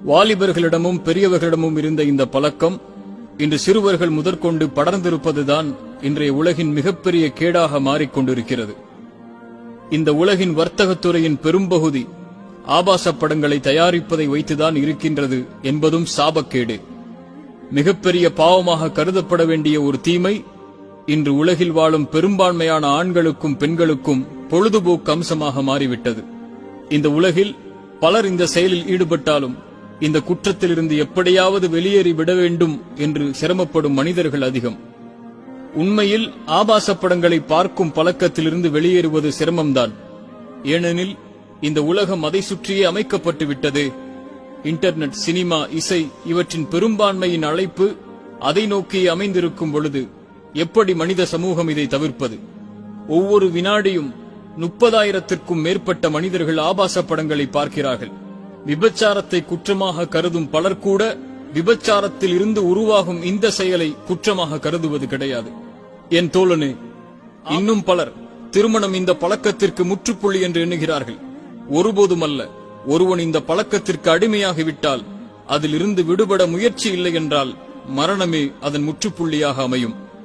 வாலிபர்களிடமும் பெரியவர்களிடமும் இருந்த இந்த பழக்கம் இன்று சிறுவர்கள் முதற்கொண்டு படர்ந்திருப்பதுதான் இன்றைய உலகின் மிகப்பெரிய கேடாக மாறிக்கொண்டிருக்கிறது. இந்த உலகின் வர்த்தகத்துறையின் பெரும்பகுதி ஆபாச படங்களை தயாரிப்பதை வைத்துதான் இருக்கின்றது என்பதும் சாபக்கேடு. மிகப்பெரிய பாவமாக கருதப்பட வேண்டிய ஒரு தீமை இன்று உலகில் வாழும் பெரும்பான்மையான ஆண்களுக்கும் பெண்களுக்கும் பொழுதுபோக்கு அம்சமாக மாறிவிட்டது. இந்த உலகில் பலர் இந்த செயலில் ஈடுபட்டாலும் இந்த குற்றத்திலிருந்து எப்படியாவது வெளியேறி விட வேண்டும் என்று சிரமப்படும் மனிதர்கள் அதிகம். உண்மையில் ஆபாச படங்களை பார்க்கும் பழக்கத்திலிருந்து வெளியேறுவது சிரமம்தான். ஏனெனில் இந்த உலகம் அதை சுற்றியே அமைக்கப்பட்டு விட்டது. இன்டர்நெட், சினிமா, இசை இவற்றின் பெரும்பான்மையின் அழைப்பு அதை நோக்கி அமைந்திருக்கும் பொழுது எப்படி மனித சமூகம் இதை தவிர்ப்பது? ஒவ்வொரு வினாடியும் 30,000த்திற்கும் மேற்பட்ட மனிதர்கள் ஆபாச படங்களை பார்க்கிறார்கள். விபச்சாரத்தை குற்றமாக கருதும் பலர் கூட விபச்சாரத்தில் இருந்து உருவாகும் இந்த செயலை குற்றமாக கருதுவது கிடையாது. என் தோழனே, இன்னும் பலர் திருமணம் இந்த பழக்கத்திற்கு முற்றுப்புள்ளி என்று எண்ணுகிறார்கள். ஒருபோதுமல்ல. ஒருவன் இந்த பழக்கத்திற்கு அடிமையாகிவிட்டால் அதிலிருந்து விடுபட முயற்சி இல்லை என்றால் மரணமே அதன் முற்றுப்புள்ளியாக அமையும்.